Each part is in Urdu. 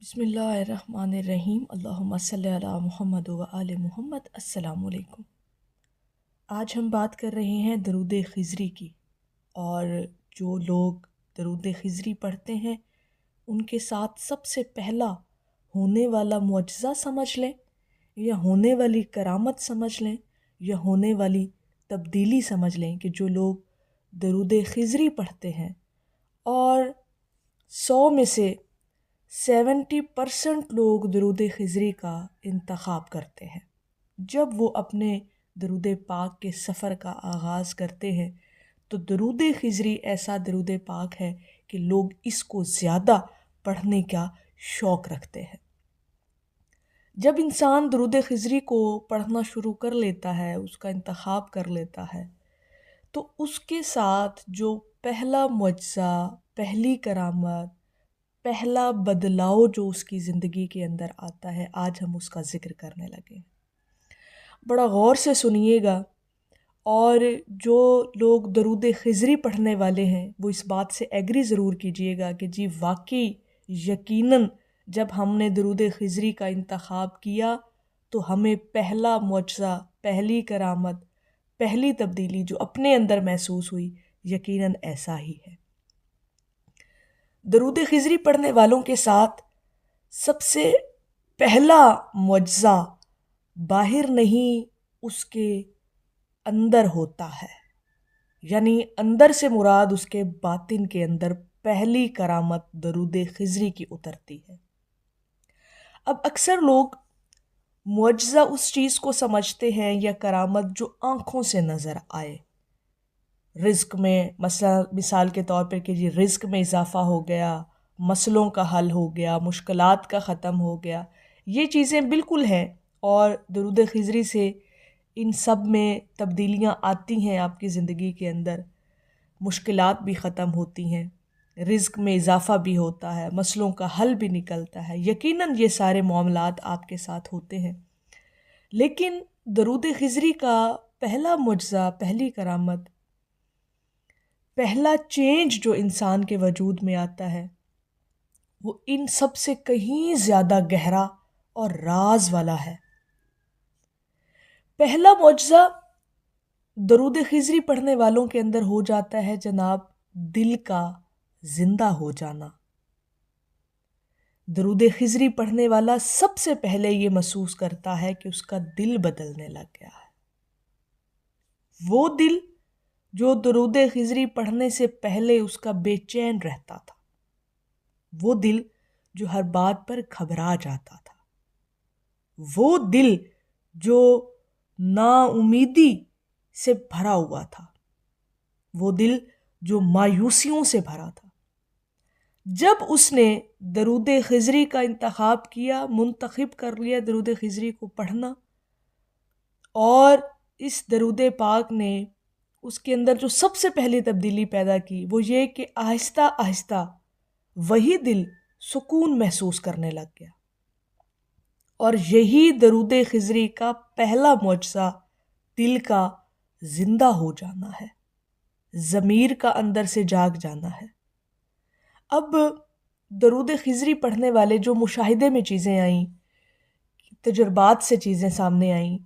بسم اللہ الرحمن الرحیم، اللہم صلی علی محمد و آل محمد۔ السلام علیکم۔ آج ہم بات کر رہے ہیں درود خضری کی، اور جو لوگ درود خضری پڑھتے ہیں ان کے ساتھ سب سے پہلا ہونے والا معجزہ سمجھ لیں، یا ہونے والی کرامت سمجھ لیں، یا ہونے والی تبدیلی سمجھ لیں کہ جو لوگ درود خضری پڑھتے ہیں اور 100 میں سے 70% لوگ درود خضری کا انتخاب کرتے ہیں، جب وہ اپنے درود پاک کے سفر کا آغاز کرتے ہیں تو درود خضری ایسا درود پاک ہے کہ لوگ اس کو زیادہ پڑھنے کا شوق رکھتے ہیں۔ جب انسان درود خضری کو پڑھنا شروع کر لیتا ہے، اس کا انتخاب کر لیتا ہے، تو اس کے ساتھ جو پہلا معجزہ، پہلی کرامت، پہلا بدلاؤ جو اس کی زندگی کے اندر آتا ہے، آج ہم اس کا ذکر کرنے لگے۔ بڑا غور سے سنیے گا، اور جو لوگ درود خضری پڑھنے والے ہیں وہ اس بات سے ایگری ضرور کیجئے گا کہ جی واقعی یقیناً جب ہم نے درود خضری کا انتخاب کیا تو ہمیں پہلا معجزہ، پہلی کرامت، پہلی تبدیلی جو اپنے اندر محسوس ہوئی، یقیناً ایسا ہی ہے۔ درود خضری پڑھنے والوں کے ساتھ سب سے پہلا معجزہ باہر نہیں، اس کے اندر ہوتا ہے، یعنی اندر سے مراد اس کے باطن کے اندر پہلی کرامت درود خضری کی اترتی ہے۔ اب اکثر لوگ معجزہ اس چیز کو سمجھتے ہیں یا کرامت جو آنکھوں سے نظر آئے، رزق میں مثال کے طور پر کہ جی رزق میں اضافہ ہو گیا، مسئلوں کا حل ہو گیا، مشکلات کا ختم ہو گیا، یہ چیزیں بالکل ہیں، اور درود خضری سے ان سب میں تبدیلیاں آتی ہیں آپ کی زندگی کے اندر، مشکلات بھی ختم ہوتی ہیں، رزق میں اضافہ بھی ہوتا ہے، مسئلوں کا حل بھی نکلتا ہے، یقیناً یہ سارے معاملات آپ کے ساتھ ہوتے ہیں۔ لیکن درود خضری کا پہلا معجزہ، پہلی کرامت، پہلا چینج جو انسان کے وجود میں آتا ہے وہ ان سب سے کہیں زیادہ گہرا اور راز والا ہے۔ پہلا معجزہ درود خضری پڑھنے والوں کے اندر ہو جاتا ہے جناب دل کا زندہ ہو جانا۔ درود خضری پڑھنے والا سب سے پہلے یہ محسوس کرتا ہے کہ اس کا دل بدلنے لگ گیا ہے۔ وہ دل جو درود خضری پڑھنے سے پہلے اس کا بے چین رہتا تھا، وہ دل جو ہر بات پر گھبرا جاتا تھا، وہ دل جو نا امیدی سے بھرا ہوا تھا، وہ دل جو مایوسیوں سے بھرا تھا، جب اس نے درود خضری کا انتخاب کیا، منتخب کر لیا درود خضری کو پڑھنا، اور اس درود پاک نے اس کے اندر جو سب سے پہلی تبدیلی پیدا کی وہ یہ کہ آہستہ آہستہ وہی دل سکون محسوس کرنے لگ گیا۔ اور یہی درود خضری کا پہلا معجزہ دل کا زندہ ہو جانا ہے، ضمیر کا اندر سے جاگ جانا ہے۔ اب درود خضری پڑھنے والے جو مشاہدے میں چیزیں آئیں، تجربات سے چیزیں سامنے آئیں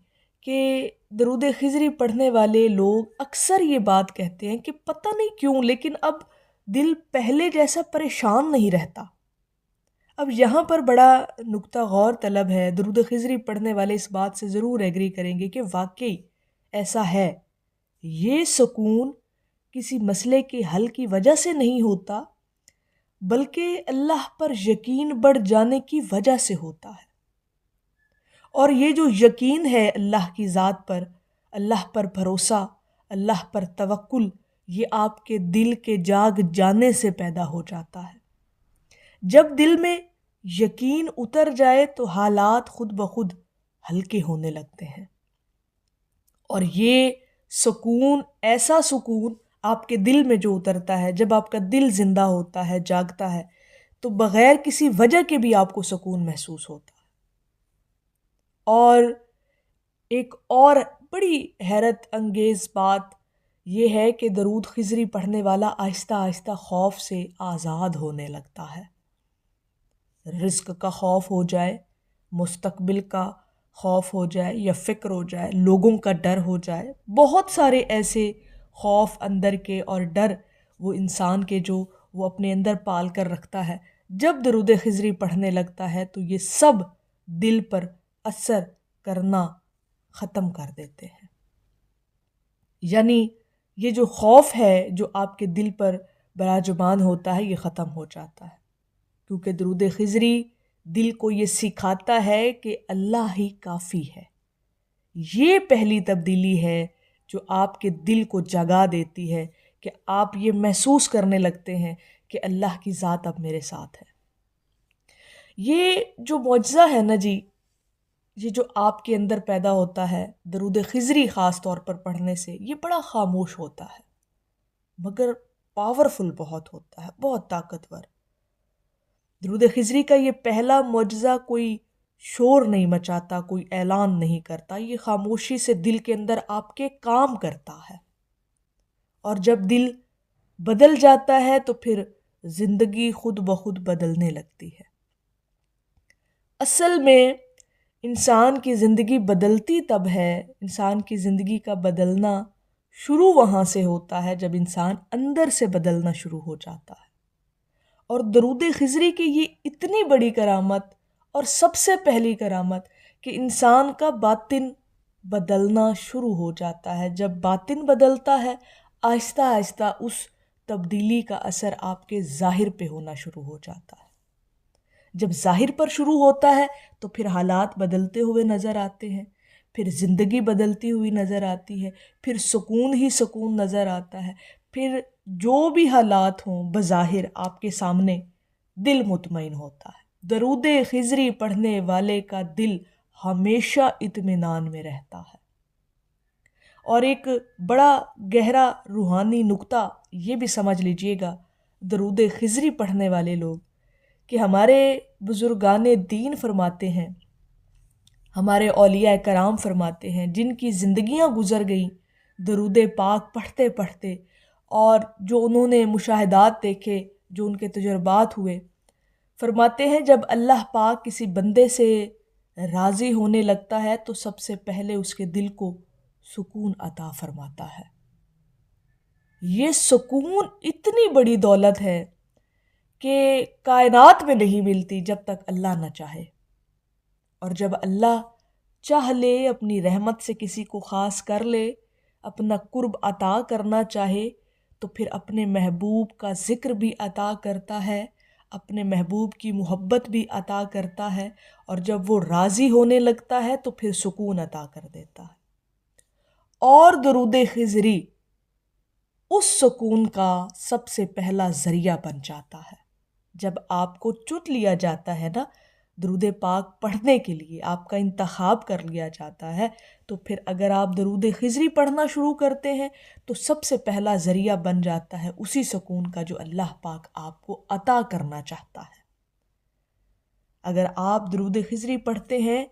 کہ درود خضری پڑھنے والے لوگ اکثر یہ بات کہتے ہیں کہ پتہ نہیں کیوں لیکن اب دل پہلے جیسا پریشان نہیں رہتا۔ اب یہاں پر بڑا نکتہ غور طلب ہے، درود خضری پڑھنے والے اس بات سے ضرور ایگری کریں گے کہ واقعی ایسا ہے، یہ سکون کسی مسئلے کے حل کی وجہ سے نہیں ہوتا بلکہ اللہ پر یقین بڑھ جانے کی وجہ سے ہوتا ہے۔ اور یہ جو یقین ہے اللہ کی ذات پر، اللہ پر بھروسہ، اللہ پر توکل، یہ آپ کے دل کے جاگ جانے سے پیدا ہو جاتا ہے۔ جب دل میں یقین اتر جائے تو حالات خود بخود ہلکے ہونے لگتے ہیں، اور یہ سکون، ایسا سکون آپ کے دل میں جو اترتا ہے، جب آپ کا دل زندہ ہوتا ہے، جاگتا ہے، تو بغیر کسی وجہ کے بھی آپ کو سکون محسوس ہوتا ہے۔ اور ایک اور بڑی حیرت انگیز بات یہ ہے کہ درود خضری پڑھنے والا آہستہ آہستہ خوف سے آزاد ہونے لگتا ہے۔ رزق کا خوف ہو جائے، مستقبل کا خوف ہو جائے یا فکر ہو جائے، لوگوں کا ڈر ہو جائے، بہت سارے ایسے خوف اندر کے اور ڈر وہ انسان کے جو وہ اپنے اندر پال کر رکھتا ہے، جب درود خضری پڑھنے لگتا ہے تو یہ سب دل پر اثر کرنا ختم کر دیتے ہیں. یعنی یہ جو خوف ہے جو آپ کے دل پر براجمان ہوتا ہے یہ ختم ہو جاتا ہے، کیونکہ درود خضری دل کو یہ سکھاتا ہے کہ اللہ ہی کافی ہے. یہ پہلی تبدیلی ہے جو آپ کے دل کو جگا دیتی ہے کہ آپ یہ محسوس کرنے لگتے ہیں کہ اللہ کی ذات اب میرے ساتھ ہے. یہ جو معجزہ ہے نا جی، یہ جو آپ کے اندر پیدا ہوتا ہے درود خضری خاص طور پر پڑھنے سے، یہ بڑا خاموش ہوتا ہے مگر پاورفل بہت ہوتا ہے، بہت طاقتور. درود خضری کا یہ پہلا معجزہ کوئی شور نہیں مچاتا، کوئی اعلان نہیں کرتا، یہ خاموشی سے دل کے اندر آپ کے کام کرتا ہے. اور جب دل بدل جاتا ہے تو پھر زندگی خود بخود بدلنے لگتی ہے. اصل میں انسان کی زندگی بدلتی تب ہے، انسان کی زندگی کا بدلنا شروع وہاں سے ہوتا ہے جب انسان اندر سے بدلنا شروع ہو جاتا ہے. اور درود خضری کی یہ اتنی بڑی کرامت اور سب سے پہلی کرامت کہ انسان کا باطن بدلنا شروع ہو جاتا ہے. جب باطن بدلتا ہے آہستہ آہستہ اس تبدیلی کا اثر آپ کے ظاہر پہ ہونا شروع ہو جاتا ہے. جب ظاہر پر شروع ہوتا ہے تو پھر حالات بدلتے ہوئے نظر آتے ہیں، پھر زندگی بدلتی ہوئی نظر آتی ہے، پھر سکون ہی سکون نظر آتا ہے، پھر جو بھی حالات ہوں بظاہر آپ کے سامنے دل مطمئن ہوتا ہے. درود خضری پڑھنے والے کا دل ہمیشہ اطمینان میں رہتا ہے. اور ایک بڑا گہرا روحانی نکتہ یہ بھی سمجھ لیجئے گا درود خضری پڑھنے والے لوگ کہ ہمارے بزرگان دین فرماتے ہیں، ہمارے اولیاء کرام فرماتے ہیں، جن کی زندگیاں گزر گئیں درود پاک پڑھتے پڑھتے اور جو انہوں نے مشاہدات دیکھے، جو ان کے تجربات ہوئے، فرماتے ہیں جب اللہ پاک کسی بندے سے راضی ہونے لگتا ہے تو سب سے پہلے اس کے دل کو سکون عطا فرماتا ہے. یہ سکون اتنی بڑی دولت ہے کہ کائنات میں نہیں ملتی جب تک اللہ نہ چاہے. اور جب اللہ چاہ لے، اپنی رحمت سے کسی کو خاص کر لے، اپنا قرب عطا کرنا چاہے تو پھر اپنے محبوب کا ذکر بھی عطا کرتا ہے، اپنے محبوب کی محبت بھی عطا کرتا ہے، اور جب وہ راضی ہونے لگتا ہے تو پھر سکون عطا کر دیتا ہے. اور درود خضری اس سکون کا سب سے پہلا ذریعہ بن جاتا ہے. جب آپ کو چن لیا جاتا ہے نا درود پاک پڑھنے کے لیے، آپ کا انتخاب کر لیا جاتا ہے، تو پھر اگر آپ درود خضری پڑھنا شروع کرتے ہیں تو سب سے پہلا ذریعہ بن جاتا ہے اسی سکون کا جو اللہ پاک آپ کو عطا کرنا چاہتا ہے. اگر آپ درود خضری پڑھتے ہیں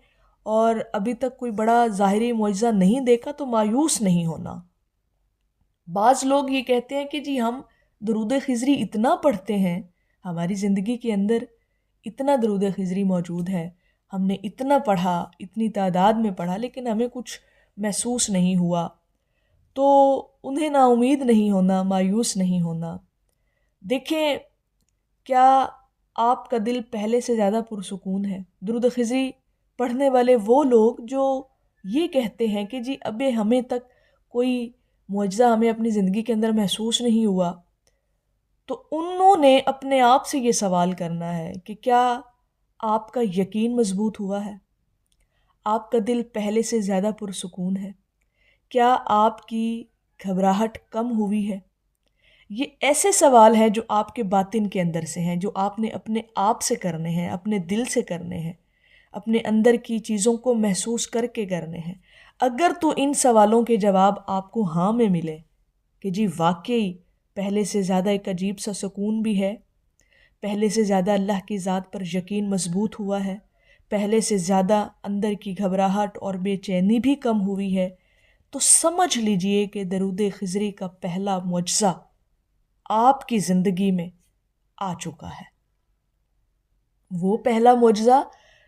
اور ابھی تک کوئی بڑا ظاہری معجزہ نہیں دیکھا تو مایوس نہیں ہونا. بعض لوگ یہ کہتے ہیں کہ جی ہم درود خضری اتنا پڑھتے ہیں، ہماری زندگی کے اندر اتنا درود خضری موجود ہے، ہم نے اتنا پڑھا، اتنی تعداد میں پڑھا، لیکن ہمیں کچھ محسوس نہیں ہوا. تو انہیں نا امید نہیں ہونا، مایوس نہیں ہونا. دیکھیں کیا آپ کا دل پہلے سے زیادہ پرسکون ہے؟ درود خضری پڑھنے والے وہ لوگ جو یہ کہتے ہیں کہ جی ابے ہمیں تک کوئی معجزہ ہمیں اپنی زندگی کے اندر محسوس نہیں ہوا، تو انہوں نے اپنے آپ سے یہ سوال کرنا ہے کہ کیا آپ کا یقین مضبوط ہوا ہے؟ آپ کا دل پہلے سے زیادہ پرسکون ہے؟ کیا آپ کی گھبراہٹ کم ہوئی ہے؟ یہ ایسے سوال ہیں جو آپ کے باطن کے اندر سے ہیں، جو آپ نے اپنے آپ سے کرنے ہیں، اپنے دل سے کرنے ہیں، اپنے اندر کی چیزوں کو محسوس کر کے کرنے ہیں. اگر تو ان سوالوں کے جواب آپ کو ہاں میں ملے کہ جی واقعی پہلے سے زیادہ ایک عجیب سا سکون بھی ہے، پہلے سے زیادہ اللہ کی ذات پر یقین مضبوط ہوا ہے، پہلے سے زیادہ اندر کی گھبراہٹ اور بے چینی بھی کم ہوئی ہے، تو سمجھ لیجئے کہ درود خضری کا پہلا معجزہ آپ کی زندگی میں آ چکا ہے. وہ پہلا معجزہ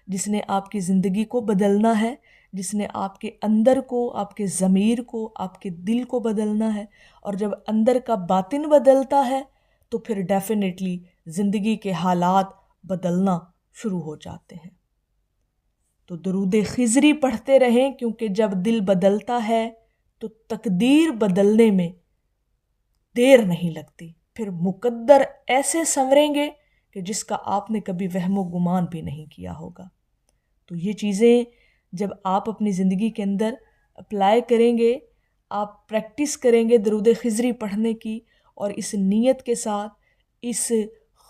جس نے آپ کی زندگی کو بدلنا ہے، جس نے آپ کے اندر کو، آپ کے ضمیر کو، آپ کے دل کو بدلنا ہے، اور جب اندر کا باطن بدلتا ہے تو پھر ڈیفینیٹلی زندگی کے حالات بدلنا شروع ہو جاتے ہیں۔ تو درود خضری پڑھتے رہیں، کیونکہ جب دل بدلتا ہے تو تقدیر بدلنے میں دیر نہیں لگتی، پھر مقدر ایسے سنوریں گے کہ جس کا آپ نے کبھی وہم و گمان بھی نہیں کیا ہوگا۔ تو یہ چیزیں جب آپ اپنی زندگی کے اندر اپلائی کریں گے، آپ پریکٹس کریں گے درود خضری پڑھنے کی، اور اس نیت کے ساتھ، اس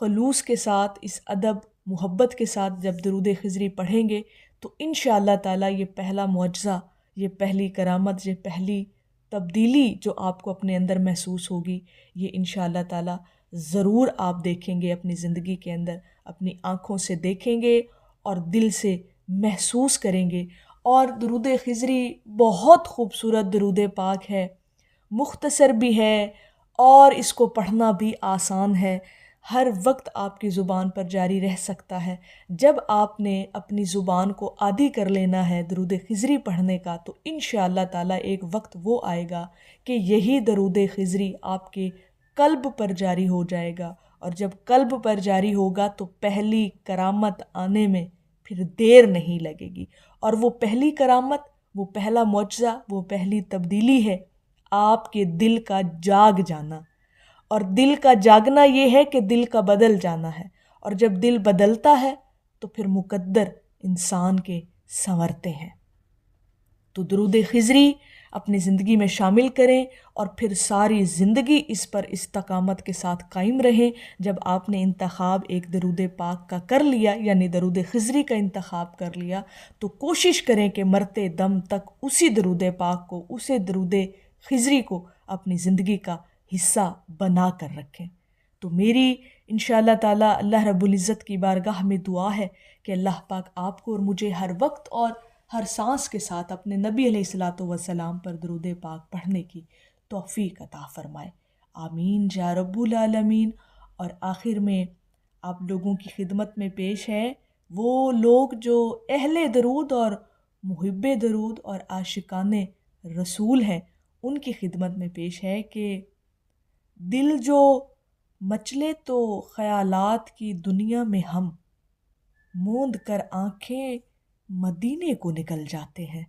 خلوص کے ساتھ، اس ادب محبت کے ساتھ جب درود خضری پڑھیں گے تو انشاءاللہ تعالیٰ یہ پہلا معجزہ، یہ پہلی کرامت، یہ پہلی تبدیلی جو آپ کو اپنے اندر محسوس ہوگی، یہ انشاءاللہ تعالیٰ ضرور آپ دیکھیں گے اپنی زندگی کے اندر، اپنی آنکھوں سے دیکھیں گے اور دل سے محسوس کریں گے۔ اور درود خضری بہت خوبصورت درود پاک ہے، مختصر بھی ہے اور اس کو پڑھنا بھی آسان ہے، ہر وقت آپ کی زبان پر جاری رہ سکتا ہے۔ جب آپ نے اپنی زبان کو عادی کر لینا ہے درود خضری پڑھنے کا تو انشاءاللہ تعالیٰ ایک وقت وہ آئے گا کہ یہی درود خضری آپ کے قلب پر جاری ہو جائے گا، اور جب قلب پر جاری ہوگا تو پہلی کرامت آنے میں پھر دیر نہیں لگے گی، اور وہ پہلی کرامت، وہ پہلا معجزہ، وہ پہلی تبدیلی ہے آپ کے دل کا جاگ جانا۔ اور دل کا جاگنا یہ ہے کہ دل کا بدل جانا ہے، اور جب دل بدلتا ہے تو پھر مقدر انسان کے سنورتے ہیں۔ تو درود خضری اپنی زندگی میں شامل کریں، اور پھر ساری زندگی اس پر استقامت کے ساتھ قائم رہیں۔ جب آپ نے انتخاب ایک درود پاک کا کر لیا، یعنی درود خضری کا انتخاب کر لیا، تو کوشش کریں کہ مرتے دم تک اسی درود پاک کو، اسے درود خضری کو اپنی زندگی کا حصہ بنا کر رکھیں۔ تو میری انشاءاللہ تعالیٰ اللہ رب العزت کی بارگاہ میں دعا ہے کہ اللہ پاک آپ کو اور مجھے ہر وقت اور ہر سانس کے ساتھ اپنے نبی علیہ الصلاۃ والسلام پر درود پاک پڑھنے کی توفیق عطا فرمائے، آمین یا رب العالمین۔ اور آخر میں آپ لوگوں کی خدمت میں پیش ہے وہ لوگ جو اہل درود اور محب درود اور عاشقان رسول ہیں، ان کی خدمت میں پیش ہے کہ دل جو مچلے تو خیالات کی دنیا میں ہم موند کر آنکھیں مدینے کو نکل جاتے ہیں۔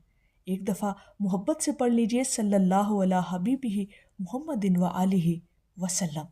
ایک دفعہ محبت سے پڑھ لیجئے، صلی اللہ علیہ حبیبہ محمد و آلہ وسلم۔